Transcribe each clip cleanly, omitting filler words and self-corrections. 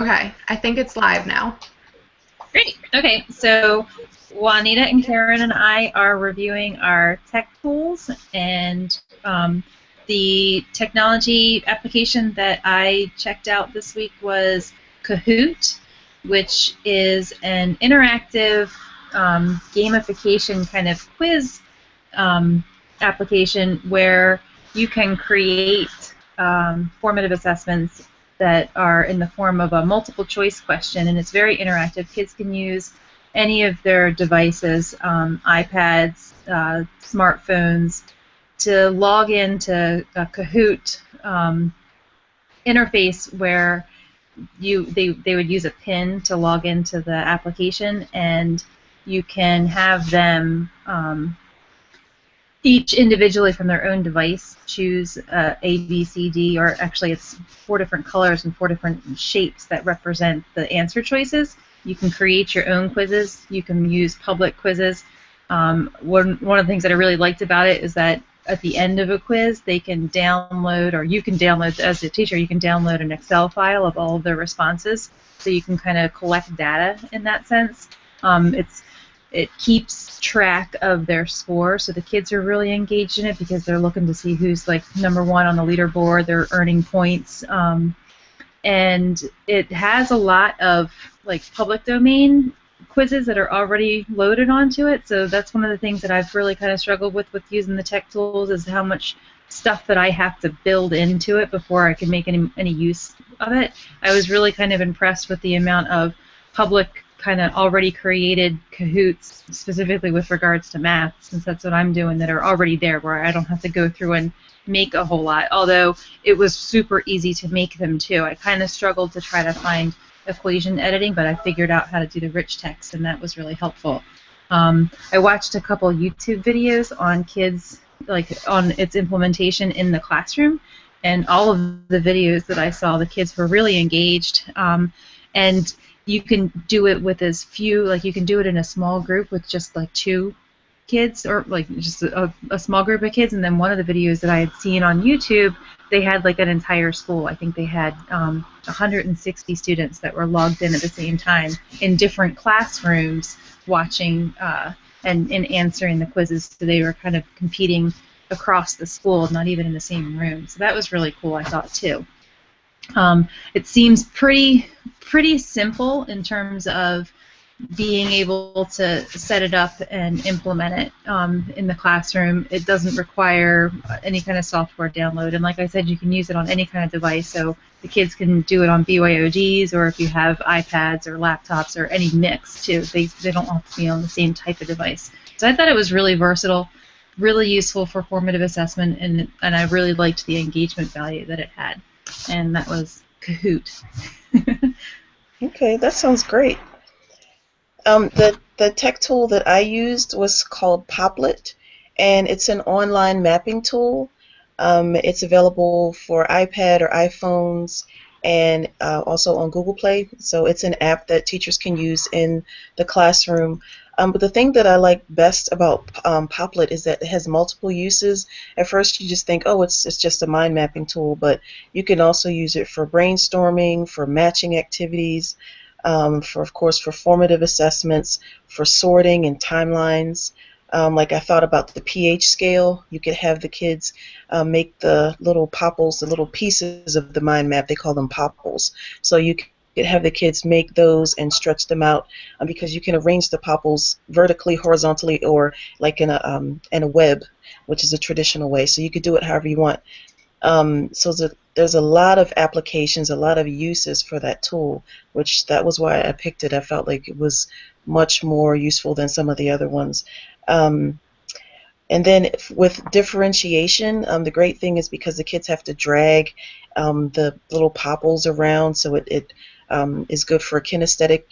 Okay, I think it's live now. Great. Okay, so Juanita and Karen and I are reviewing our tech tools, and the technology application that I checked out this week was Kahoot, which is an interactive gamification kind of quiz application where you can create formative assessments that are in the form of a multiple choice question, and it's very interactive. Kids can use any of their devices, iPads, smartphones, to log into a Kahoot interface where they would use a PIN to log into the application, and you can have them each individually from their own device choose A, B, C, D, or actually it's 4 different colors and 4 different shapes that represent the answer choices. You can create your own quizzes. You can use public quizzes. One of the things that I really liked about it is that at the end of a quiz, they can download, or you can download, as a teacher, you can download an Excel file of all of their responses, so you can kind of collect data in that sense. It keeps track of their score, so the kids are really engaged in it because they're looking to see who's like #1 on the leaderboard. They're earning points, and it has a lot of like public domain quizzes that are already loaded onto it. So that's one of the things that I've really kind of struggled with using the tech tools, is how much stuff that I have to build into it before I can make any use of it. I was really kind of impressed with the amount of public kind of already created Kahoots, specifically with regards to math, since that's what I'm doing, that are already there, where I don't have to go through and make a whole lot, although it was super easy to make them too. I kind of struggled to try to find equation editing, but I figured out how to do the rich text, and that was really helpful. I watched a couple YouTube videos on kids, like on its implementation in the classroom, and all of the videos that I saw, the kids were really engaged, and you can do it with as few, like you can do it in a small group with just like 2 kids, or like just a small group of kids. And then one of the videos that I had seen on YouTube, they had like an entire school. I think they had 160 students that were logged in at the same time in different classrooms watching and answering the quizzes. So they were kind of competing across the school, not even in the same room. So that was really cool, I thought, too. It seems pretty simple in terms of being able to set it up and implement it in the classroom. It doesn't require any kind of software download, and like I said, you can use it on any kind of device, so the kids can do it on BYODs, or if you have iPads or laptops or any mix too. They don't have to be on the same type of device. So I thought it was really versatile, really useful for formative assessment, and I really liked the engagement value that it had. And that was Kahoot. Okay, that sounds great. The tech tool that I used was called Poplet, and it's an online mapping tool. It's available for iPad or iPhones, and also on Google Play. So it's an app that teachers can use in the classroom. But the thing that I like best about Poplet is that it has multiple uses. At first, you just think, oh, it's just a mind mapping tool, but you can also use it for brainstorming, for matching activities, of course, for formative assessments, for sorting and timelines. Like I thought about the pH scale. You could have the kids make the little popples, the little pieces of the mind map. They call them popples. So you could have the kids make those and stretch them out, because you can arrange the popples vertically, horizontally, or like in a web, which is a traditional way. So you could do it however you want. There's a lot of applications, a lot of uses for that tool, which that was why I picked it. I felt like it was much more useful than some of the other ones. Um, and then with differentiation, the great thing is because the kids have to drag the little popples around, so it is good for kinesthetic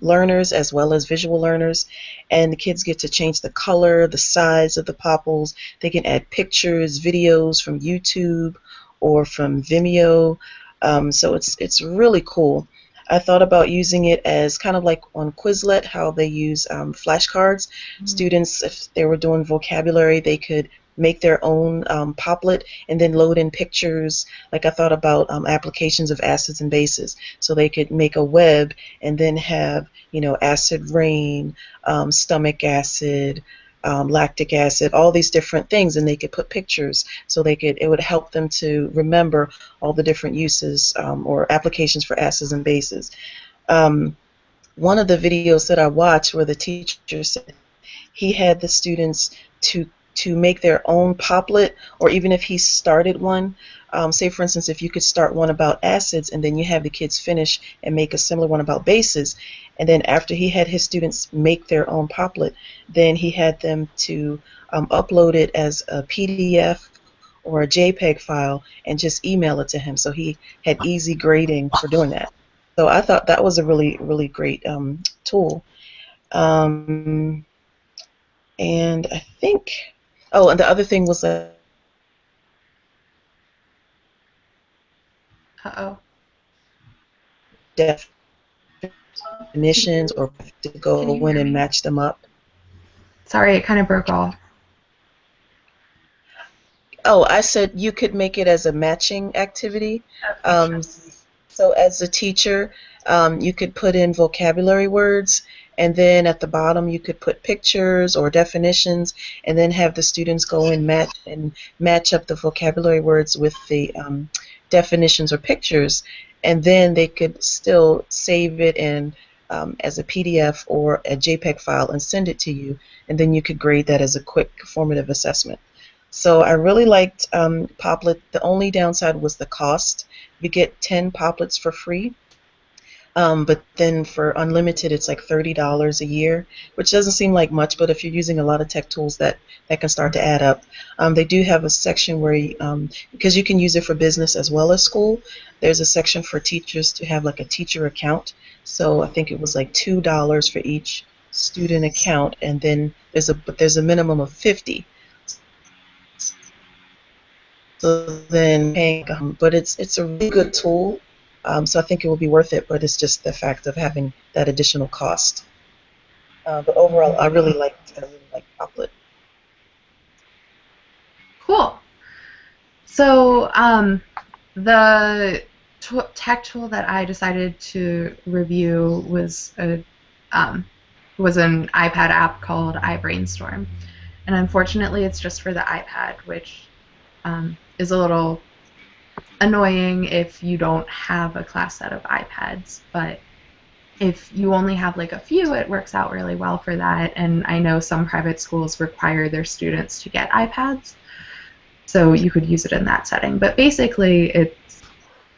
learners as well as visual learners, and the kids get to change the color, the size of the popples. They can add pictures, videos from YouTube or from Vimeo, so it's really cool. I thought about using it as kind of like on Quizlet, how they use flashcards. Students, if they were doing vocabulary, they could make their own Poplet and then load in pictures. Like I thought about applications of acids and bases, so they could make a web and then have, acid rain, stomach acid, lactic acid, all these different things, and they could put pictures, so it would help them to remember all the different uses or applications for acids and bases. One of the videos that I watched where the teacher said he had the students to make their own Poplet, or even if he started one, say for instance, if you could start one about acids and then you have the kids finish and make a similar one about bases, and then after he had his students make their own Poplet, then he had them to upload it as a PDF or a JPEG file and just email it to him, so he had easy grading for doing that. So I thought that was a really, really great tool. And I think, oh, and the other thing was Uh-oh. definitions, or to Can you go in hear and me? match them up. Sorry, it kind of broke off. Oh, I said you could make it as a matching activity. Um, so as a teacher, you could put in vocabulary words, and then at the bottom you could put pictures or definitions, and then have the students go and match up the vocabulary words with the definitions or pictures, and then they could still save it in as a PDF or a JPEG file and send it to you, and then you could grade that as a quick formative assessment. So I really liked Poplet. The only downside was the cost. You get 10 Poplets for free, but then for unlimited it's like $30 a year, which doesn't seem like much, but if you're using a lot of tech tools, that can start to add up. They do have a section where, because you can use it for business as well as school, there's a section for teachers to have like a teacher account. So I think it was like $2 for each student account, and then there's a minimum of 50. So then, but it's a really good tool. So I think it will be worth it, but it's just the fact of having that additional cost. But overall, I really like Poplet. Cool. So the tech tool that I decided to review was an iPad app called iBrainstorm, and unfortunately, it's just for the iPad, which is a little annoying if you don't have a class set of iPads. But if you only have like a few, it works out really well for that. And I know some private schools require their students to get iPads, so you could use it in that setting. But basically, it's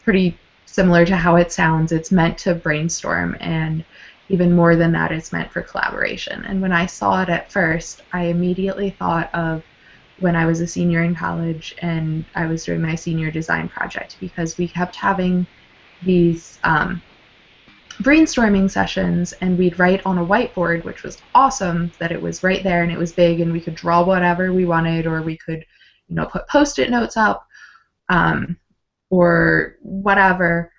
pretty similar to how it sounds. It's meant to brainstorm, and even more than that, it's meant for collaboration. And when I saw it at first, I immediately thought of when I was a senior in college and I was doing my senior design project, because we kept having these brainstorming sessions, and we'd write on a whiteboard, which was awesome that it was right there and it was big and we could draw whatever we wanted, or we could put post-it notes up or whatever.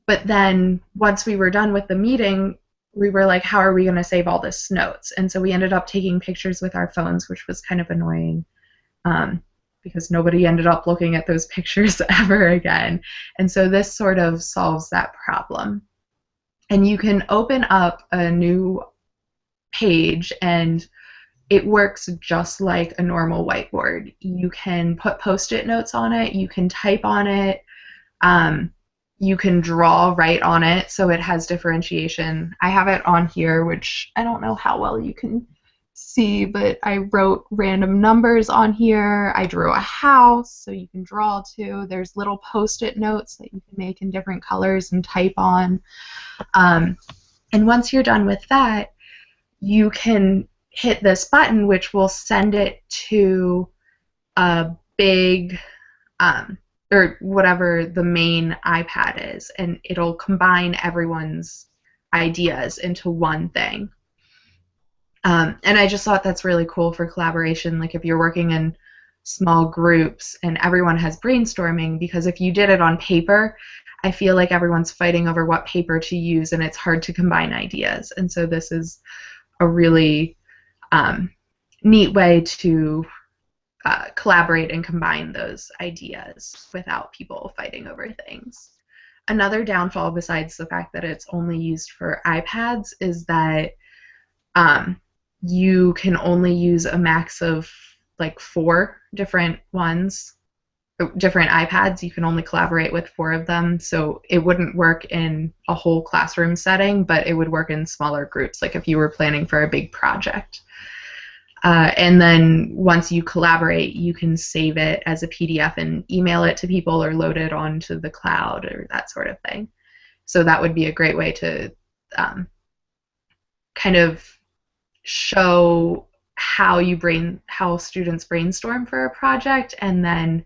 But then once we were done with the meeting, we were like, how are we going to save all this notes? And so we ended up taking pictures with our phones, which was kind of annoying. Because nobody ended up looking at those pictures ever again. And so this sort of solves that problem. And you can open up a new page, and it works just like a normal whiteboard. You can put post-it notes on it, you can type on it, you can draw right on it, so it has differentiation. I have it on here, which I don't know how well you can see, but I wrote random numbers on here. I drew a house, so you can draw too. There's little post-it notes that you can make in different colors and type on. And once you're done with that, you can hit this button, which will send it to a big, or whatever the main iPad is, and it'll combine everyone's ideas into one thing. And I just thought that's really cool for collaboration, like if you're working in small groups and everyone has brainstorming, because if you did it on paper, I feel like everyone's fighting over what paper to use and it's hard to combine ideas. And so this is a really neat way to collaborate and combine those ideas without people fighting over things. Another downfall, besides the fact that it's only used for iPads, is that um, you can only use a max of like 4 different ones, different iPads. You can only collaborate with 4 of them, so it wouldn't work in a whole classroom setting, but it would work in smaller groups, like if you were planning for a big project. And then once you collaborate, you can save it as a PDF and email it to people or load it onto the cloud or that sort of thing. So that would be a great way to kind of show how students brainstorm for a project, and then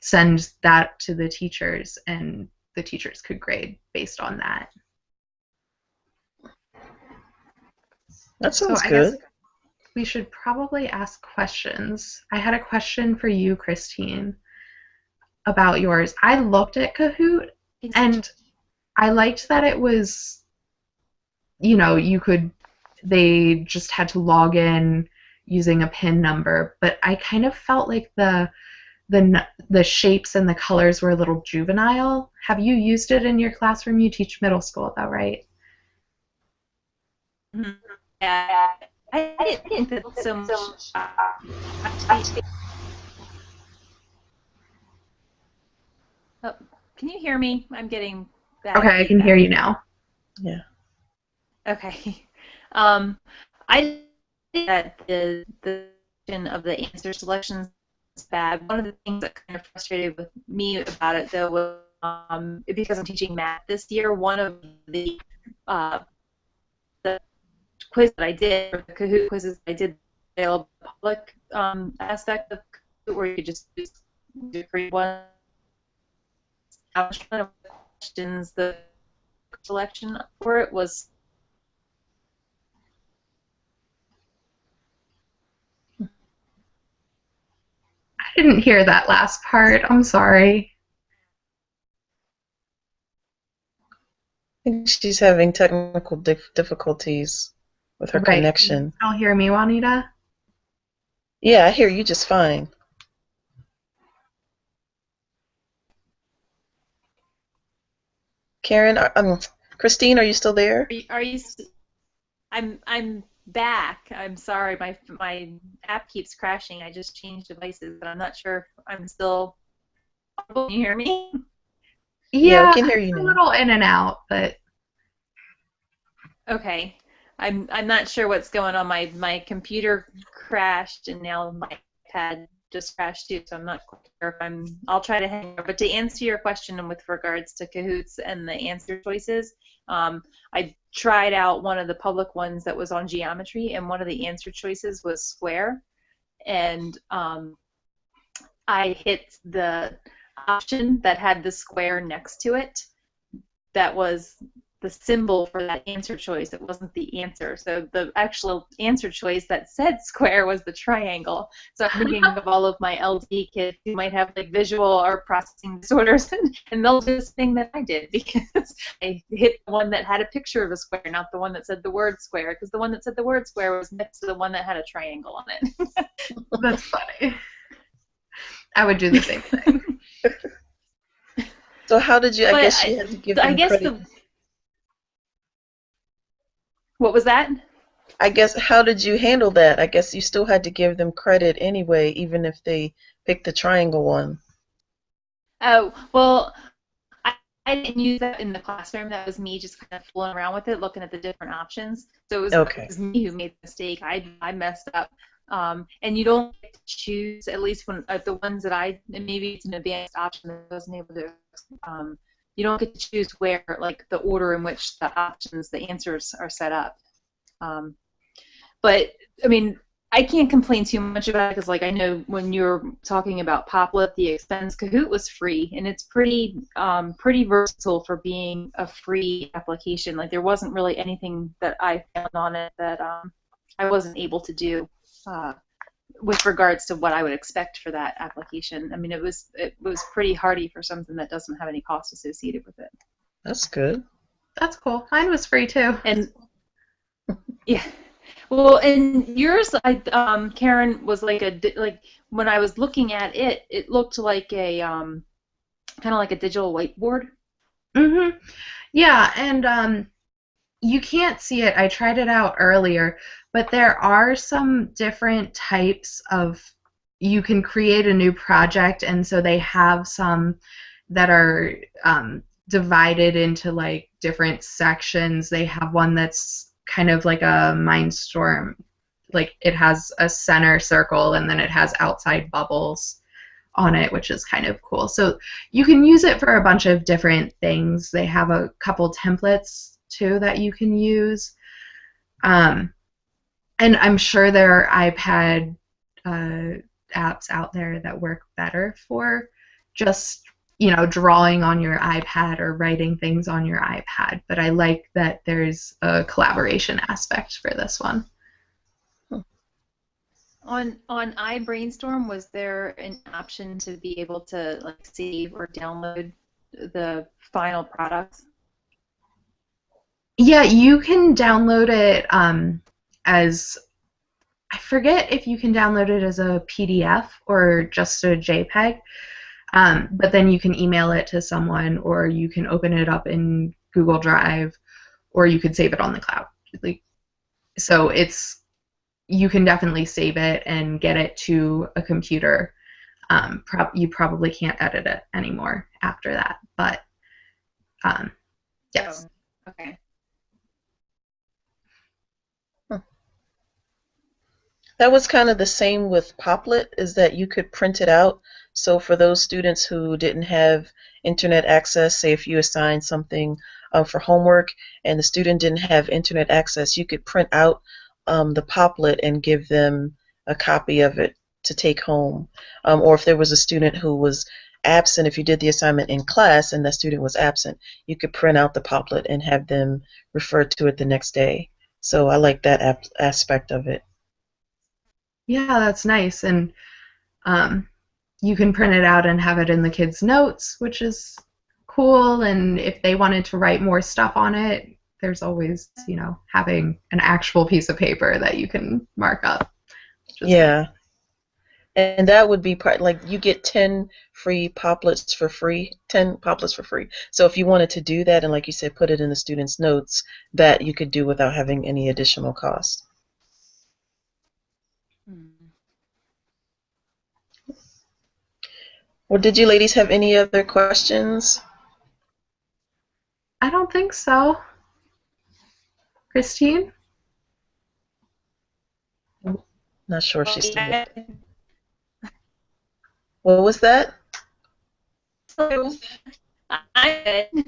send that to the teachers, and the teachers could grade based on that. That sounds I good. guess we should probably ask questions. I had a question for you, Christine, about yours. I looked at Kahoot, and I liked that it was, they just had to log in using a PIN number, but I kind of felt like the shapes and the colors were a little juvenile. Have you used it in your classroom? You teach middle school, though, right? Yeah, I didn't think that so much. Oh, can you hear me? I'm getting bad Okay, I can hear feedback. you now. Yeah. Okay. I think that the of the answer selections is bad. One of the things that kind of frustrated with me about it, though, was because I'm teaching math this year, one of the quiz that I did, or the Kahoot quizzes I did, available public aspect of Kahoot, where you just use the free one. One of the questions, the selection for it was. I didn't hear that last part. I'm sorry. I think she's having technical difficulties with her Right. Can you connection. still hear me, Juanita? Yeah, I hear you just fine. Karen, Christine, are you still there? Are you? I'm back. I'm sorry. My app keeps crashing. I just changed devices, but I'm not sure if I'm still. Can you hear me? Yeah, we Yeah, can hear it's you a now. little in and out, but Okay. I'm not sure what's going on. My computer crashed, and now my iPad just crashed too. So I'm not quite sure if I'll try to hang on. But to answer your question with regards to Kahoots and the answer choices, I tried out one of the public ones that was on geometry, and one of the answer choices was square, and I hit the option that had the square next to it. That was the symbol for that answer choice. It wasn't the answer. So the actual answer choice that said square was the triangle. So I'm thinking of all of my LD kids who might have like visual or processing disorders, and they'll do this thing that I did, because I hit the one that had a picture of a square, not the one that said the word square, because the one that said the word square was next to the one that had a triangle on it. that's funny. I would do the same thing. So how did you, I But guess you had to give I them guess credit. what was that? I guess, how did you handle that? I guess you still had to give them credit anyway, even if they picked the triangle one. Oh, well, I didn't use that in the classroom. That was me just kind of fooling around with it, looking at the different options. So it Okay. was me who made the mistake. I messed up. And you don't get to choose, at least when the ones that and maybe it's an advanced option that I wasn't able to, you don't get to choose where, like, the order in which the answers are set up. But, I mean, I can't complain too much about it, because, like, I know when you're talking about Poplet, the expense, Kahoot was free, and it's pretty versatile for being a free application. Like, there wasn't really anything that I found on it that I wasn't able to do with regards to what I would expect for that application. I mean, it was pretty hardy for something that doesn't have any cost associated with it. That's good. That's cool. Mine was free too. And yeah. Well, and yours, Karen, was like like when I was looking at it, it looked like a kind of like a digital whiteboard. Mm-hmm. Yeah, and you can't see it. I tried it out earlier, but there are some different types of. You can create a new project, and so they have some that are divided into like different sections. They have one that's kind of like a mindstorm, like it has a center circle and then it has outside bubbles on it, which is kind of cool. So you can use it for a bunch of different things. They have a couple templates too that you can use. Um, and I'm sure there are iPad apps out there that work better for just, drawing on your iPad or writing things on your iPad. But I like that there's a collaboration aspect for this one. On iBrainstorm, was there an option to be able to like save or download the final products? Yeah, you can download it as I forget if you can download it as a PDF or just a JPEG, but then you can email it to someone, or you can open it up in Google Drive, or you could save it on the cloud. Like, so you can definitely save it and get it to a computer. You probably can't edit it anymore after that, but yes. Oh, okay. That was kind of the same with Poplet, is that you could print it out. So for those students who didn't have internet access, say if you assigned something for homework and the student didn't have internet access, you could print out the Poplet and give them a copy of it to take home. Or if there was a student who was absent, if you did the assignment in class and that student was absent, you could print out the Poplet and have them refer to it the next day. So I like that aspect of it. Yeah, that's nice. And you can print it out and have it in the kids' notes, which is cool. And if they wanted to write more stuff on it, there's always, having an actual piece of paper that you can mark up. Yeah. Nice. And that would be part, like you get 10 free Poplets for free, 10 Poplets for free. So if you wanted to do that and like you said, put it in the students' notes, that you could do without having any additional cost. Well, did you ladies have any other questions? I don't think so. Christine? Not sure if she's still there. What was that? So, I Okay.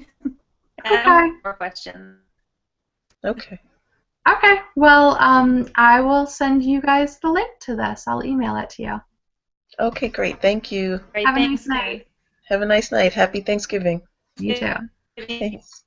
have more questions. Okay. Okay. Well, I will send you guys the link to this. I'll email it to you. Okay, great. Thank you. Right, Have a thanks, nice night. Have a nice night. Happy Thanksgiving. You too. Thanks.